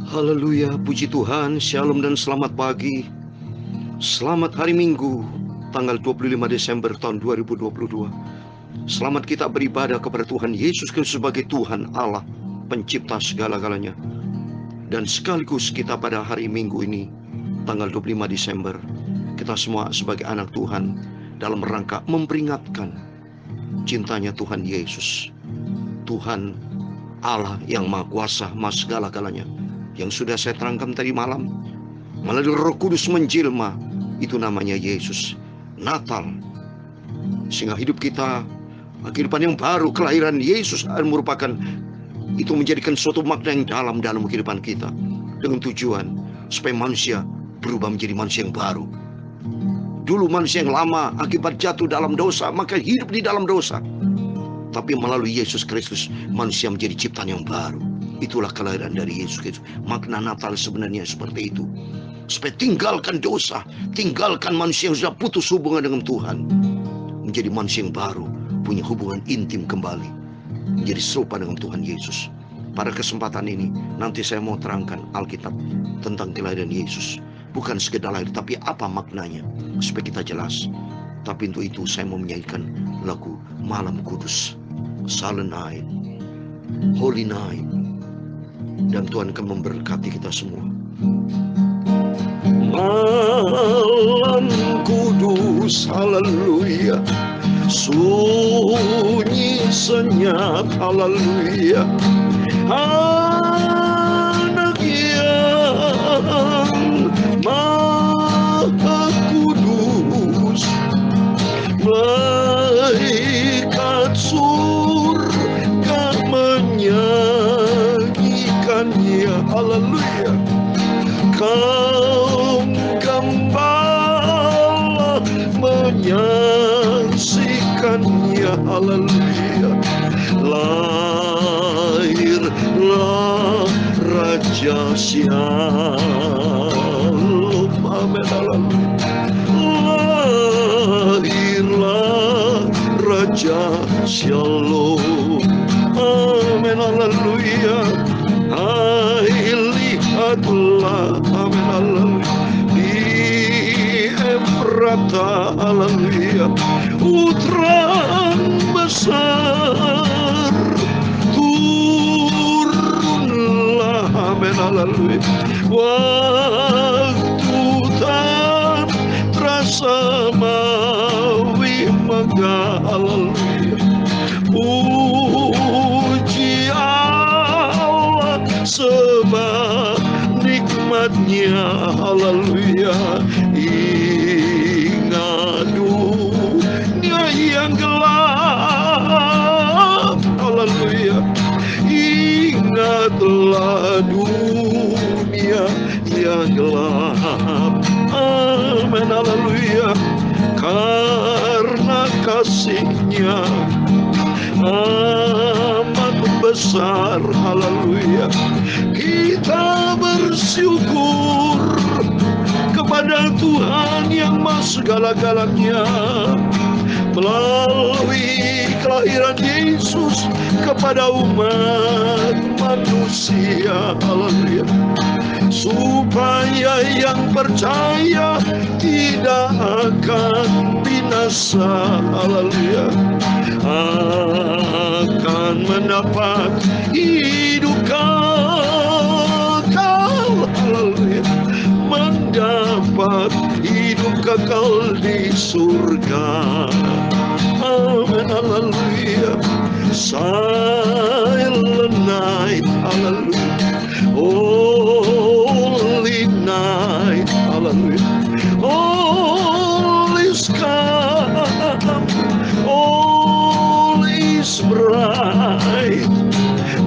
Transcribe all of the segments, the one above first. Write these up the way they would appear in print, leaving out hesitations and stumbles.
Haleluya, puji Tuhan, shalom dan selamat pagi. Selamat hari Minggu, tanggal 25 Desember tahun 2022. Selamat kita beribadah kepada Tuhan Yesus Kristus sebagai Tuhan Allah, pencipta segala-galanya. Dan sekaligus kita pada hari Minggu ini, tanggal 25 Desember, kita semua sebagai anak Tuhan dalam rangka memperingatkan cintanya Tuhan Yesus, Tuhan Allah yang Maha Kuasa, Maha segala-galanya, yang sudah saya terangkan tadi malam, melalui Roh Kudus menjelma, itu namanya Yesus, Natal. Sehingga hidup kita, kehidupan yang baru, kelahiran Yesus merupakan, itu menjadikan suatu makna yang dalam kehidupan kita, dengan tujuan supaya manusia berubah menjadi manusia yang baru. Dulu manusia yang lama akibat jatuh dalam dosa, maka hidup di dalam dosa. Tapi melalui Yesus Kristus, manusia menjadi ciptaan yang baru. Itulah kelahiran dari Yesus Kristus. Makna Natal sebenarnya seperti itu. Supaya tinggalkan dosa, tinggalkan manusia yang sudah putus hubungan dengan Tuhan, menjadi manusia yang baru, punya hubungan intim kembali, menjadi serupa dengan Tuhan Yesus. Pada kesempatan ini, nanti saya mau terangkan Alkitab tentang kelahiran Yesus. Bukan sekedar lahir, tapi apa maknanya, supaya kita jelas. Tapi untuk itu saya mau menyanyikan lagu Malam Kudus, Silent Night, Holy Night. Dan Tuhan akan memberkati kita semua. Malam kudus, haleluya, sunyi senyap, haleluya. Anak yang Maha Kudus, malaikat surga menyanyikannya, haleluya. Kaum gembala menyaksikannya, haleluya. Lahirlah Raja Shalom, amin, haleluya. Lahirlah Raja Shalom, amin, haleluya. Hai, lihatlah, amin, haleluya, di Efrata, haleluya, putraan besar turunlah, amin, haleluya. Waktu tak terasa mawi maka, haleluya. Puji Allah sebab nikmatnya, haleluya. Ingat dunia yang gelap, haleluya. Ingatlah dunia yang gelap, amin, haleluya. Karena kasih-Nya amat besar, haleluya. Kita bersyukur kepada Tuhan yang Maha segala-galanya, melalui kelahiran Yesus kepada umat manusia, haleluya. Supaya yang percaya tidak akan binasa, haleluya, akan mendapat hidup kekal, haleluya, mendapat hidup kekal di surga, amin, haleluya. Silent night, haleluya, holy night, haleluya. All is calm, all is bright,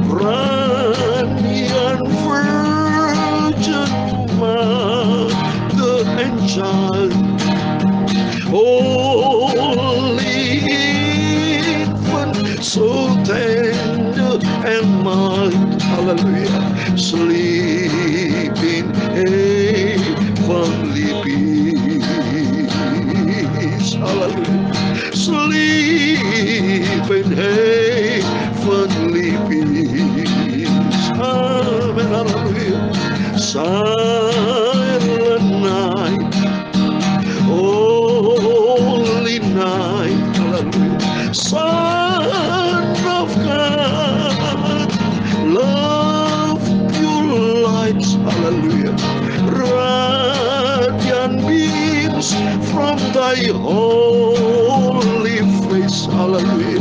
radiant Virgin Mother and Child, holy infant, so tender and mild, hallelujah, sleep in heavenly peace, hallelujah, sleep in heavenly peace, amen, hallelujah. silent night, holy night, hallelujah. Son of God, love pure lights, hallelujah. Radiant beams from thy holy face, hallelujah.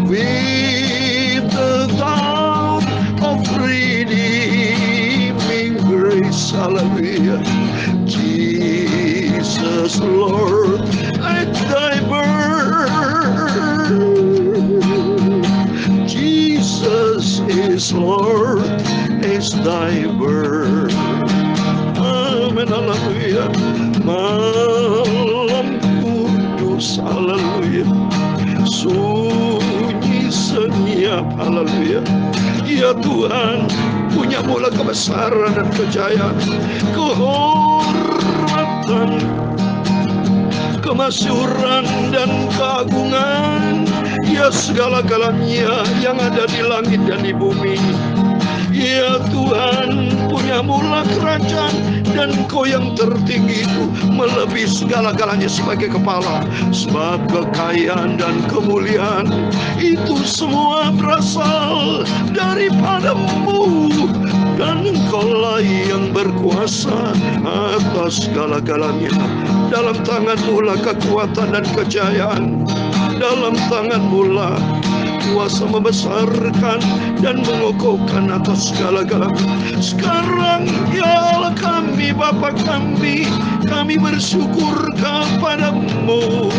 With the dawn of redeeming grace, hallelujah. Jesus, Lord, at thy birth, Jesus is Lord, is thy birth. Amen, haleluya. Malam kudus, haleluya. Sunyi senyap, haleluya. Ya Tuhan, punya mula kebesaran dan kejayaan, kehormatan, kemasyhuran dan keagungan, ya segala-galanya yang ada di langit dan di bumi. Ya Tuhan, punya mula kerajaan, dan Engkau yang tertinggi itu melebihi segala-galanya sebagai kepala. Sebab kekayaan dan kemuliaan itu semua berasal daripada-Mu, dan Engkau-lah yang berkuasa atas segala-galanya. Dalam tangan-Mu lah kekuatan dan kejayaan, dalam tangan-Mu lah kuasa membesarkan dan mengokohkan atas segala-galanya. Sekarang ya Allah kami, Bapa kami bersyukur kepada-Mu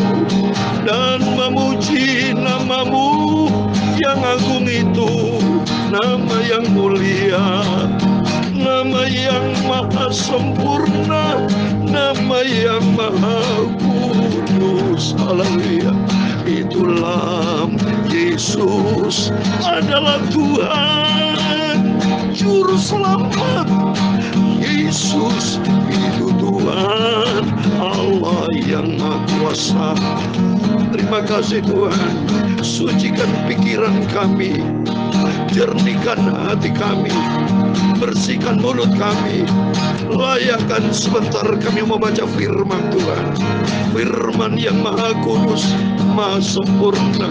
dan memuji nama-Mu yang agung itu, nama yang mulia, nama yang maha sempurna, nama yang maha kudus, haleluya. Itulah Yesus adalah Tuhan Juru Selamat. Yesus itu Tuhan Allah yang Maha Kuasa. Terima kasih Tuhan. Sucikan pikiran kami, jernihkan hati kami, bersihkan mulut kami. Layakkan sebentar kami membaca firman Tuhan, firman yang maha kudus, maha sempurna.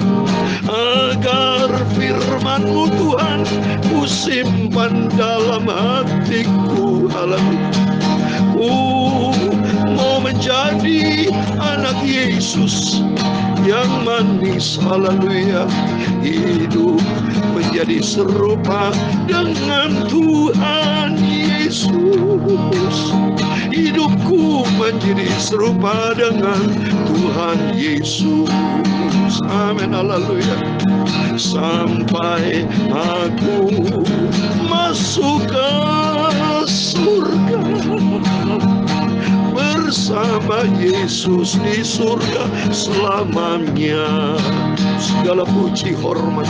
Agar firman-Mu Tuhan ku simpan dalam hatiku, haleluya. Mau menjadi anak Yesus yang manis, haleluya. Hidup menjadi serupa dengan Tuhan Yesus. Hidupku menjadi serupa dengan Tuhan Yesus. Amin, haleluya. Sampai aku masuk ke surga bersama Yesus di surga selamanya. Segala puji, hormat,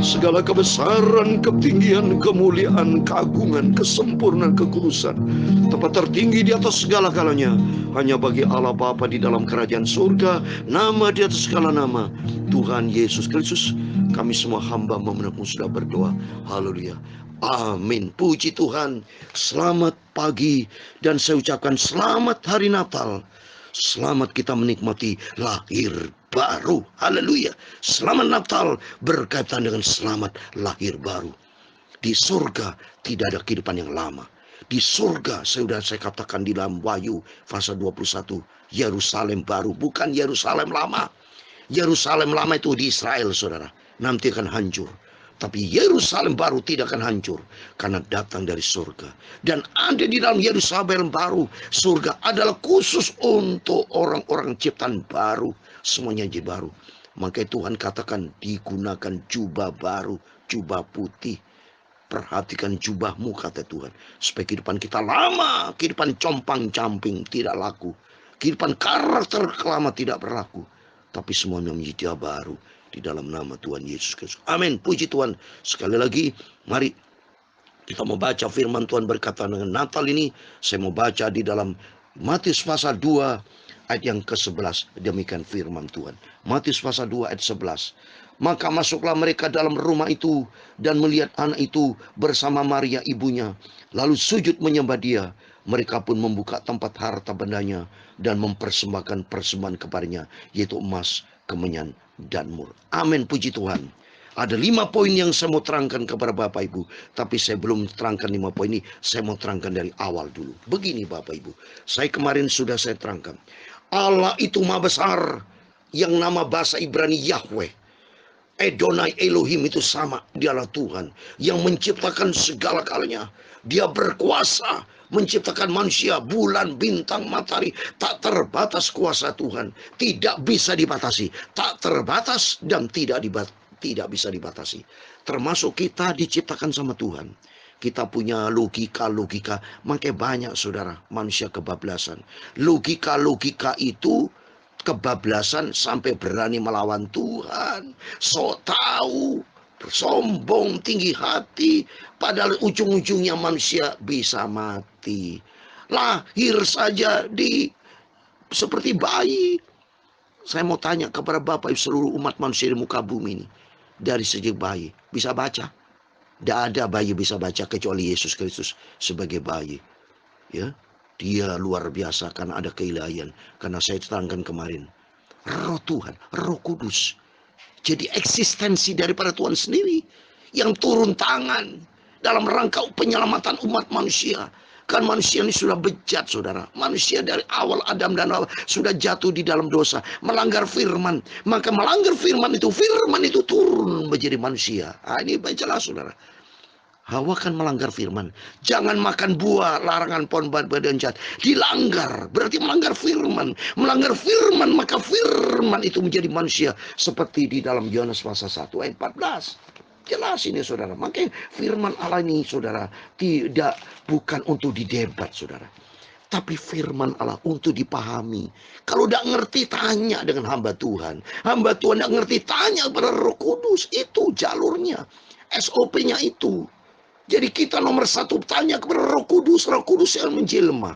segala kebesaran, ketinggian, kemuliaan, keagungan, kesempurnaan, kekudusan, tempat tertinggi di atas segala-galanya hanya bagi Allah Bapa di dalam kerajaan surga. Nama di atas segala nama, Tuhan Yesus Kristus. Kami semua hamba memeluk-Mu sudah berdoa. Haleluya. Amin. Puji Tuhan. Selamat pagi, dan saya ucapkan selamat hari Natal. Selamat kita menikmati lahir baru. Haleluya. Selamat Natal berkaitan dengan selamat lahir baru. Di surga tidak ada kehidupan yang lama. Di surga, sudah saya katakan di dalam Wahyu pasal 21, Yerusalem baru, bukan Yerusalem lama. Yerusalem lama itu di Israel, saudara, nanti akan hancur. Tapi Yerusalem baru tidak akan hancur, karena datang dari surga. Dan ada di dalam Yerusalem baru, surga adalah khusus untuk orang-orang ciptaan baru. Semuanya jadi baru. Makanya Tuhan katakan digunakan jubah baru, jubah putih. Perhatikan jubahmu, kata Tuhan, supaya kehidupan kita lama, kehidupan compang-camping tidak laku, kehidupan karakter lama tidak berlaku, tapi semuanya menjadi baru di dalam nama Tuhan Yesus Kristus. Amin. Puji Tuhan. Sekali lagi, mari kita mau baca firman Tuhan berkata dengan Natal ini. Saya mau baca di dalam Matius pasal 2 ayat yang ke-11. Demikian firman Tuhan. Matius pasal 2 ayat 11. Maka masuklah mereka dalam rumah itu dan melihat anak itu bersama Maria ibunya. Lalu sujud menyembah dia. Mereka pun membuka tempat harta bendanya dan mempersembahkan persembahan kepadanya, yaitu emas, kemenyan, dan mur. Amin, puji Tuhan. Ada 5 poin yang saya mau terangkan kepada Bapak Ibu. Tapi saya belum terangkan 5 poin ini. Saya mau terangkan dari awal dulu. Begini Bapak Ibu. Saya kemarin sudah saya terangkan. Allah itu maha besar. Yang nama bahasa Ibrani Yahweh. Adonai Elohim itu sama, dialah Tuhan yang menciptakan segala galanya. Dia berkuasa menciptakan manusia, bulan, bintang, matahari. Tak terbatas kuasa Tuhan, tidak bisa dibatasi. Tak terbatas dan tidak bisa dibatasi. Termasuk kita diciptakan sama Tuhan. Kita punya logika, makanya banyak saudara manusia kebablasan. Logika itu kebablasan sampai berani melawan Tuhan. Sok tahu, sombong, tinggi hati. Padahal ujung-ujungnya manusia bisa mati. Lahir saja seperti bayi. Saya mau tanya kepada Bapak Ibu seluruh umat manusia di muka bumi ini. Dari sejak bayi, bisa baca? Tidak ada bayi bisa baca kecuali Yesus Kristus sebagai bayi. Ya. Dia luar biasa karena ada keilahian. Karena saya terangkan kemarin. Roh Tuhan, Roh Kudus. Jadi eksistensi daripada Tuhan sendiri. Yang turun tangan dalam rangka penyelamatan umat manusia. Kan manusia ini sudah bejat saudara. Manusia dari awal Adam dan Hawa sudah jatuh di dalam dosa. Melanggar firman. Maka melanggar firman itu turun menjadi manusia. Nah, ini jelas saudara. Hawa kan melanggar firman. Jangan makan buah larangan pohon badan jahat. Dilanggar, berarti melanggar firman. Melanggar firman, maka firman itu menjadi manusia. Seperti di dalam Yohanes pasal 1 ayat 14. Jelas ini saudara. Makanya firman Allah ini saudara bukan untuk didebat saudara. Tapi firman Allah untuk dipahami. Kalau tidak ngerti tanya dengan hamba Tuhan. Hamba Tuhan tidak ngerti tanya kepada Roh Kudus. Itu jalurnya. SOP-nya itu. Jadi kita nomor 1 tanya kepada Roh Kudus yang menjelma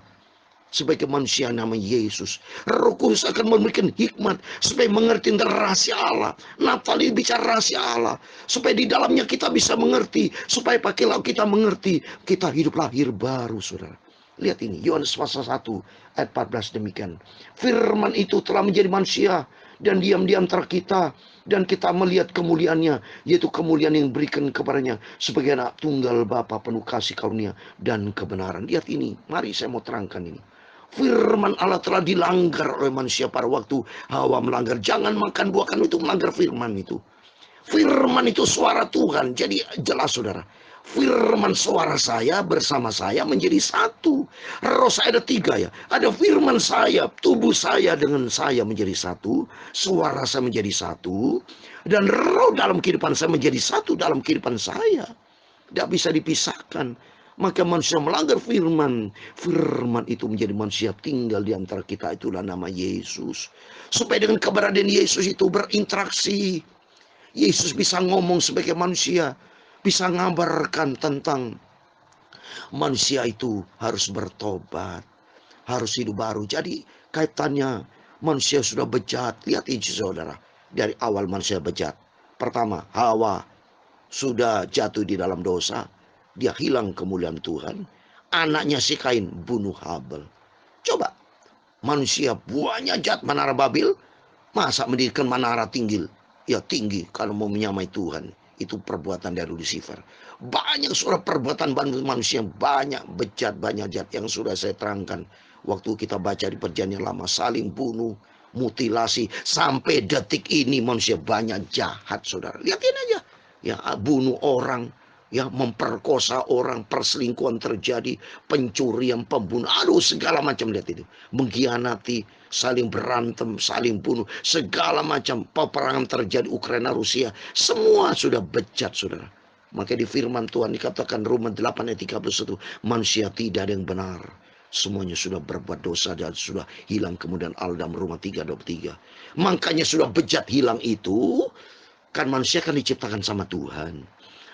sebagai manusia nama Yesus. Roh Kudus akan memberikan hikmat supaya mengerti tentang rahasia Allah. Natal ini bicara rahasia Allah supaya di dalamnya kita bisa mengerti, supaya pakai laut kita mengerti, kita hidup lahir baru saudara. Lihat ini Yohanes pasal 1 ayat 14 demikian. Firman itu telah menjadi manusia dan diam di antara kita, dan kita melihat kemuliaannya, yaitu kemuliaan yang diberikan kepadanya sebagai anak tunggal Bapa penuh kasih karunia dan kebenaran. Lihat ini, mari saya mau terangkan ini. Firman Allah telah dilanggar oleh manusia pada waktu Hawa melanggar. Jangan makan buah, kan itu melanggar firman itu. Firman itu suara Tuhan. Jadi jelas saudara. Firman suara saya bersama saya menjadi satu. Roh saya ada 3 ya. Ada firman saya, tubuh saya dengan saya menjadi satu. Suara saya menjadi satu. Dan roh dalam kehidupan saya menjadi satu dalam kehidupan saya. Tidak bisa dipisahkan. Maka manusia melanggar firman. Firman itu menjadi manusia tinggal di antara kita. Itulah nama Yesus. Supaya dengan keberadaan Yesus itu berinteraksi. Yesus bisa ngomong sebagai manusia. Bisa ngabarkan tentang manusia itu harus bertobat. Harus hidup baru. Jadi kaitannya manusia sudah bejat. Lihat ini saudara. Dari awal manusia bejat. Pertama, Hawa sudah jatuh di dalam dosa. Dia hilang kemuliaan Tuhan. Anaknya si Kain bunuh Habel. Coba. Manusia buahnya jahat menara Babil. Masa mendirikan menara tinggi? Ya tinggi kalau mau menyamai Tuhan. Itu perbuatan dari Lucifer. Banyak surah perbuatan manusia, banyak bejat, banyak jahat yang sudah saya terangkan. Waktu kita baca di Perjanjian Lama, saling bunuh, mutilasi. Sampai detik ini manusia banyak jahat saudara. Lihatin aja. Ya, bunuh orang. Ya, memperkosa orang, perselingkuhan terjadi, pencurian, pembunuh, aduh segala macam. Lihat itu, mengkhianati, saling berantem, saling bunuh, segala macam peperangan terjadi Ukraina Rusia, semua sudah bejat saudara. Maka di firman Tuhan dikatakan Roma 8 ayat 31, manusia tidak ada yang benar, semuanya sudah berbuat dosa dan sudah hilang kemudian Allah. Dalam Roma 3:23. Makanya sudah bejat hilang itu kan manusia kan diciptakan sama Tuhan.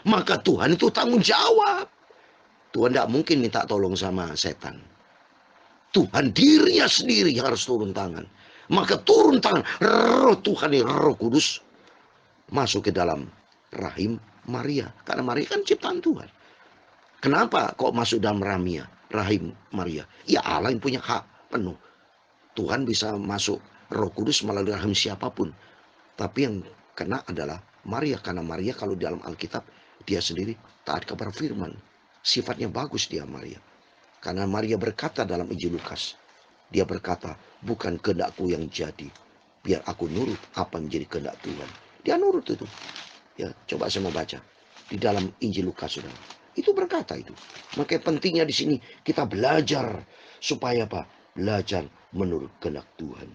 Maka Tuhan itu tanggung jawab. Tuhan tidak mungkin minta tolong sama setan. Tuhan dirinya sendiri harus turun tangan. Maka turun tangan. Roh Tuhan ini Roh Kudus. masuk ke dalam rahim Maria. Karena Maria kan ciptaan Tuhan. Kenapa kok masuk dalam rahim Maria? Ya Allah yang punya hak penuh. Tuhan bisa masuk Roh Kudus melalui rahim siapapun. Tapi yang kena adalah Maria. Karena Maria kalau di dalam Alkitab dia sendiri taat kepada firman. Sifatnya bagus dia Maria. Karena Maria berkata dalam Injil Lukas. Dia berkata, bukan kehendakku yang jadi. Biar aku nurut apa menjadi kehendak Tuhan. Dia nurut itu. Ya, coba saya mau baca. Di dalam Injil Lukas, saudara. Itu berkata itu. Makanya pentingnya di sini kita belajar. Supaya apa? Belajar menurut kehendak Tuhan.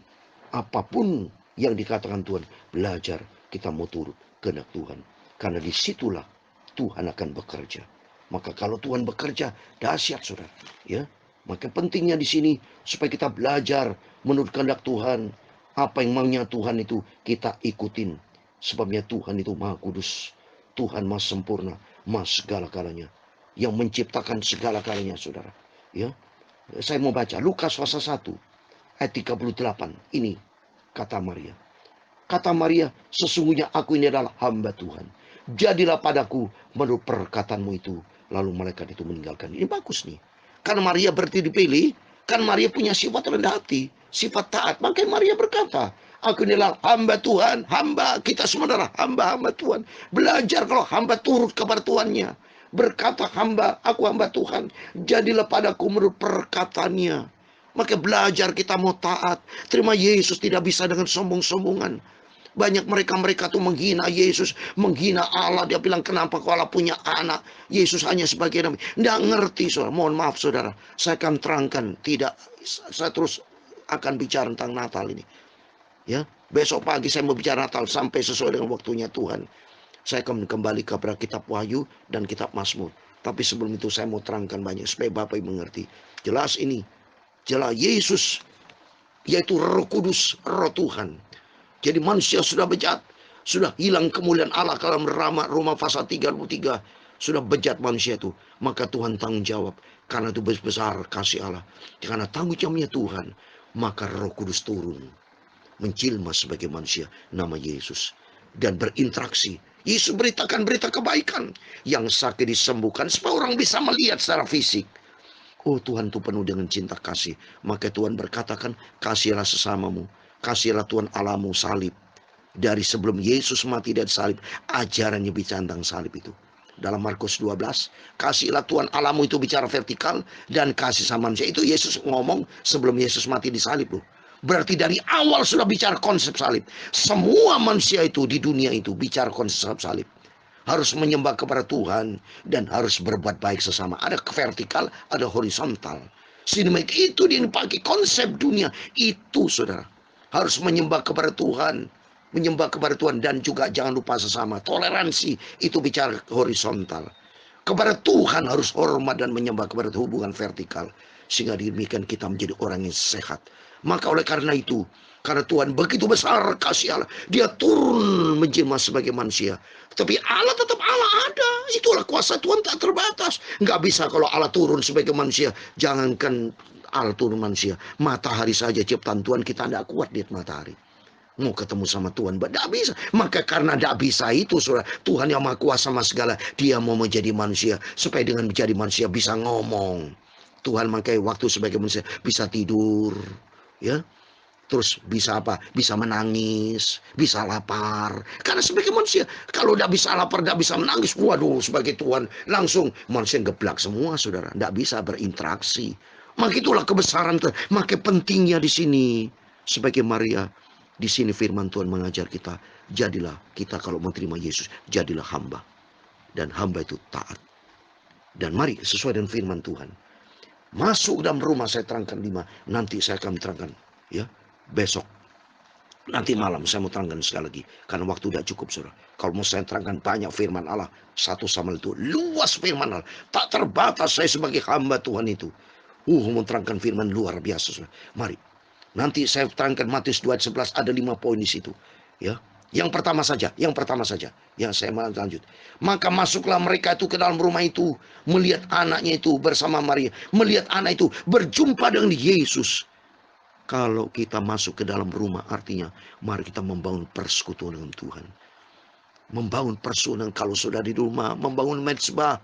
Apapun yang dikatakan Tuhan, belajar kita mau turut kehendak Tuhan. Karena disitulah Tuhan akan bekerja. Maka kalau Tuhan bekerja, dahsyat saudara. Ya, maka pentingnya di sini supaya kita belajar menurut kehendak Tuhan. Apa yang maunya Tuhan itu kita ikutin. Sebabnya Tuhan itu Maha Kudus. Tuhan Maha Sempurna, Maha segala-galanya. Yang menciptakan segala-galanya saudara. Ya, saya mau baca Lukas pasal 1 ayat 38. Ini kata Maria. Kata Maria, sesungguhnya aku ini adalah hamba Tuhan. Jadilah padaku menurut perkataanmu itu. Lalu malaikat itu meninggalkan. Ini bagus nih. Karena Maria berarti dipilih. Kan Maria punya sifat rendah hati. Sifat taat. Makanya Maria berkata, aku ini adalah hamba Tuhan. Hamba, kita semua adalah hamba-hamba Tuhan. Belajar kalau hamba turut kepada Tuhannya. Berkata hamba, aku hamba Tuhan. Jadilah padaku menurut perkataannya. Maka belajar kita mau taat. Terima Yesus tidak bisa dengan sombong-sombongan. Banyak mereka tuh menghina Yesus, menghina Allah. Dia bilang, kenapa kau Allah punya anak? Yesus hanya sebagai nabi. Nggak ngerti, saudara. Mohon maaf, saudara. Saya akan terangkan. Tidak, saya terus akan bicara tentang Natal ini. Ya, besok pagi saya mau bicara Natal sampai sesuai dengan waktunya Tuhan. Saya akan kembali kepada kitab Wahyu dan kitab Mazmur. Tapi sebelum itu saya mau terangkan banyak supaya Bapak Ibu mengerti. Jelas ini, jelas Yesus, yaitu Roh Kudus, Roh Tuhan. Jadi manusia sudah bejat. Sudah hilang kemuliaan Allah. Kalau Roma pasal 33. Sudah bejat manusia itu. Maka Tuhan tanggung jawab. Karena itu besar kasih Allah. Karena tanggung jawabnya Tuhan. Maka Roh Kudus turun. Menjelma sebagai manusia. Nama Yesus. Dan berinteraksi. Yesus beritakan berita kebaikan. Yang sakit disembuhkan. Supaya orang bisa melihat secara fisik. Oh, Tuhan itu penuh dengan cinta kasih. Maka Tuhan berkatakan, kasihilah sesamamu. Kasihilah Tuhan Allahmu salib. Dari sebelum Yesus mati dan salib, ajarannya bicara tentang salib itu. Dalam Markus 12, kasihilah Tuhan Allahmu itu bicara vertikal, dan kasih sama manusia. Itu Yesus ngomong sebelum Yesus mati di salib loh. Berarti dari awal sudah bicara konsep salib. Semua manusia itu di dunia itu bicara konsep salib. Harus menyembah kepada Tuhan dan harus berbuat baik sesama. Ada vertikal, ada horizontal. Sinematik itu dipakai konsep dunia itu, saudara. Harus menyembah kepada Tuhan. Menyembah kepada Tuhan. Dan juga jangan lupa sesama. Toleransi itu bicara horizontal. Kepada Tuhan harus hormat dan menyembah kepada hubungan vertikal. Sehingga demikian kita menjadi orang yang sehat. Maka oleh karena itu. Karena Tuhan begitu besar kasih Allah. Dia turun menjelma sebagai manusia. Tapi Allah tetap Allah ada. Itulah kuasa Tuhan tak terbatas. Nggak bisa kalau Allah turun sebagai manusia. Jangankan Allah turun manusia. Matahari saja ciptaan Tuhan kita tidak kuat lihat matahari. Mau ketemu sama Tuhan, tidak bisa. Maka karena tidak bisa itu, saudara, Tuhan yang Maha Kuasa sama segala, Dia mau menjadi manusia. Supaya dengan menjadi manusia bisa ngomong. Tuhan makanya waktu sebagai manusia bisa tidur. Ya. Terus bisa apa? Bisa menangis, bisa lapar. Karena sebagai manusia, kalau tidak bisa lapar, tidak bisa menangis, waduh, sebagai Tuhan, langsung manusia geblak semua, saudara. Tidak bisa berinteraksi. Maka itulah kebesaran Tuhan. Maka pentingnya di sini, sebagai Maria, di sini firman Tuhan mengajar kita, jadilah kita kalau menerima Yesus, jadilah hamba. Dan hamba itu taat. Dan mari sesuai dengan firman Tuhan. Masuk dalam rumah, saya terangkan 5. Nanti saya akan terangkan, ya. Besok nanti malam saya mau terangkan sekali lagi karena waktu tidak cukup, saudara. Kalau mau saya terangkan banyak firman Allah, satu sama itu luas firman Allah, tak terbatas. Saya sebagai hamba Tuhan itu mau terangkan firman luar biasa, saudara. Mari nanti saya terangkan Matius 2:11, ada 5 poin di situ, ya. Yang pertama saja yang saya mau lanjut. Maka masuklah mereka itu ke dalam rumah itu, melihat anaknya itu bersama Maria, melihat anak itu berjumpa dengan Yesus. Kalau kita masuk ke dalam rumah, artinya mari kita membangun persekutuan dengan Tuhan. Membangun persekutuan kalau saudara di rumah, membangun mezbah.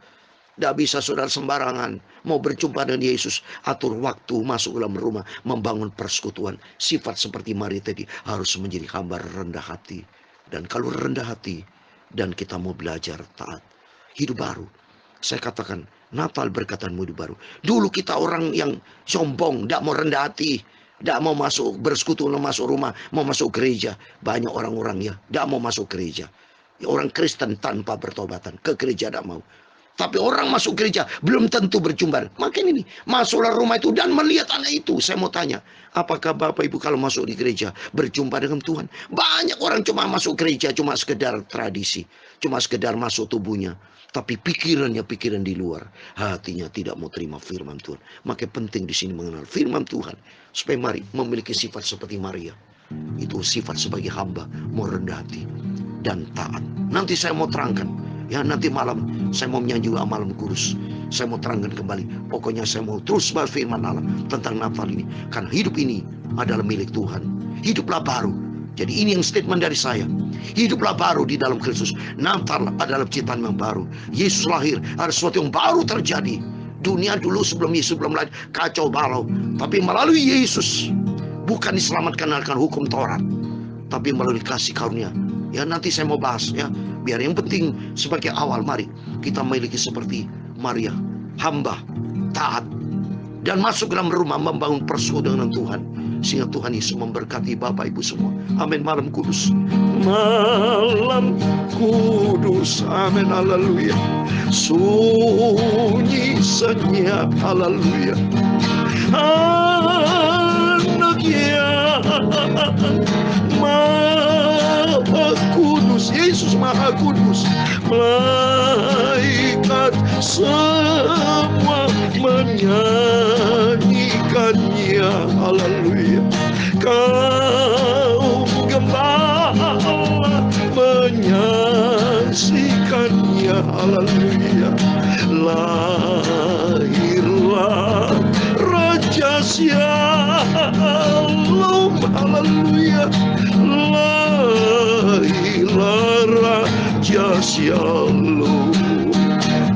Tidak bisa saudara sembarangan. Mau berjumpa dengan Yesus, atur waktu masuk dalam rumah, membangun persekutuan. Sifat seperti Maria tadi harus menjadi hamba rendah hati. Dan kalau rendah hati, dan kita mau belajar taat, hidup baru. Saya katakan, Natal berkatanmu hidup baru. Dulu kita orang yang sombong, tidak mau rendah hati. Tidak mau masuk bersekutu, mau masuk rumah, mau masuk gereja. Banyak orang-orang ya, tidak mau masuk gereja. Orang Kristen tanpa bertobatan, ke gereja tidak mau. Tapi orang masuk gereja belum tentu berjumpa. Makin ini masuklah rumah itu dan melihat anak itu. Saya mau tanya, apakah Bapak Ibu kalau masuk di gereja berjumpa dengan Tuhan? Banyak orang cuma masuk gereja cuma sekedar tradisi, cuma sekedar masuk tubuhnya. Tapi pikirannya pikiran di luar, hatinya tidak mau terima firman Tuhan. Maka penting di sini mengenal firman Tuhan supaya mari memiliki sifat seperti Maria. Itu sifat sebagai hamba, mau rendah hati dan taat. Nanti saya mau terangkan. Ya, nanti malam saya mau menyanyi juga malam kudus. Saya mau terangkan kembali. Pokoknya saya mau terus bahas firman Allah tentang Natal ini. Karena hidup ini adalah milik Tuhan. Hiduplah baru. Jadi ini yang statement dari saya. Hiduplah baru di dalam Kristus. Natal adalah ciptaan yang baru. Yesus lahir, ada sesuatu yang baru terjadi. Dunia dulu sebelum Yesus belum lahir kacau balau. Tapi melalui Yesus bukan diselamatkan akan hukum Taurat, tapi melalui kasih karunia. Ya, nanti saya mau bahas ya. Biar yang penting sebagai awal, mari kita memiliki seperti Maria, hamba, taat, dan masuk dalam rumah membangun persekutuan dengan Tuhan. Sehingga Tuhan Yesus memberkati Bapak Ibu semua. Amin. Malam kudus. Malam kudus. Amin. Haleluya. Sunyi senyap. Haleluya. Anaknya Maha Kudus, Yesus Maha Kudus, malaikat semua menyanyikannya. Haleluya. Kaum gembala menyaksikannya. Haleluya. Lahirlah Raja Shalom. Haleluya. Lahirlah Raja Shalom.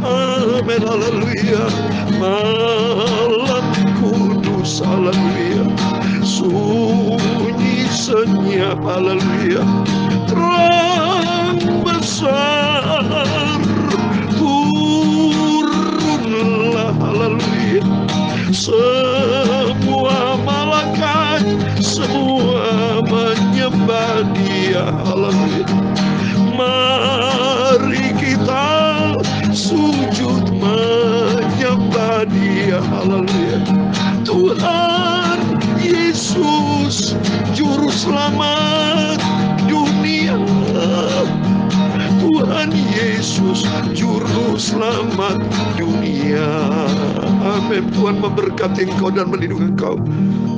Amin. Haleluya. Malam kudus. Haleluya. Sunyi senyap. Haleluya. Terang besar turunlah. Haleluya. Semua malaikat semua menyembah Dia. Haleluya. Mari kita sujud menyembah Dia. Haleluya. Tuhan Yesus juru selamat dunia. Tuhan Yesus juru selamat dunia. Amin. Tuhan memberkati engkau dan melindungi engkau.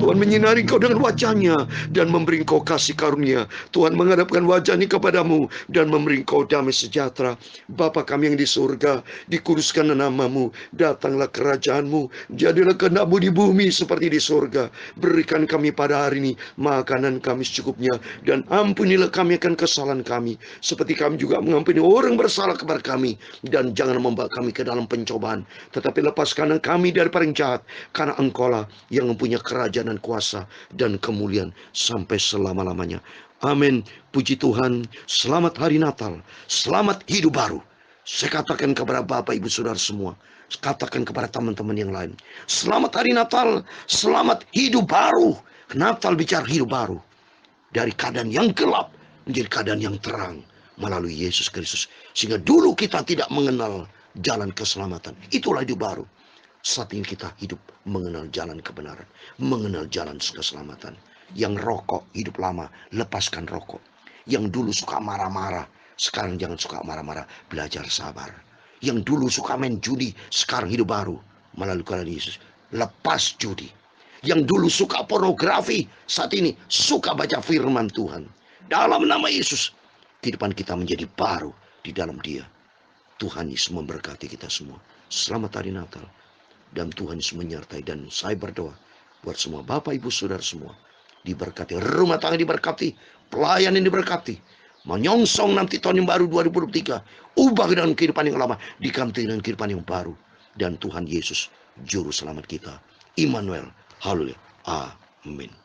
Tuhan menyinari engkau dengan wajahnya dan memberi engkau kasih karunia. Tuhan menghadapkan wajahnya kepadamu dan memberi engkau damai sejahtera. Bapa kami yang di surga, dikuduskanlah namamu, datanglah kerajaanmu, jadilah kehendakmu di bumi seperti di surga. Berikan kami pada hari ini makanan kami secukupnya, dan ampunilah kami akan kesalahan kami, seperti kami juga mengampuni orang bersalah kepada kami. Dan jangan membawa kami ke dalam pencobaan, tetapi lepaskan kami dari paling jahat, karena engkaulah yang mempunyai kerajaan dan kuasa dan kemuliaan sampai selama-lamanya. Amin. Puji Tuhan. Selamat hari Natal. Selamat hidup baru. Saya katakan kepada Bapak Ibu Saudara semua, katakan kepada teman-teman yang lain, selamat hari Natal. Selamat hidup baru. Natal bicara hidup baru. Dari keadaan yang gelap menjadi keadaan yang terang melalui Yesus Kristus. Sehingga dulu kita tidak mengenal jalan keselamatan. Itulah hidup baru. Saat ini kita hidup mengenal jalan kebenaran, mengenal jalan keselamatan. Yang rokok hidup lama, lepaskan rokok. Yang dulu suka marah-marah, sekarang jangan suka marah-marah, belajar sabar. Yang dulu suka main judi, sekarang hidup baru melalui karya Yesus, lepas judi. Yang dulu suka pornografi, saat ini suka baca firman Tuhan. Dalam nama Yesus, kehidupan kita menjadi baru di dalam Dia. Tuhan Yesus memberkati kita semua. Selamat hari Natal. Dan Tuhan Yesus menyertai. Dan saya berdoa buat semua Bapak Ibu Saudara semua diberkati, rumah tangga diberkati, pelayanan diberkati, menyongsong nanti tahun yang baru 2023. Ubah dengan kehidupan yang lama diganti dengan kehidupan yang baru. Dan Tuhan Yesus juru selamat kita, Immanuel. Haleluya. Amin.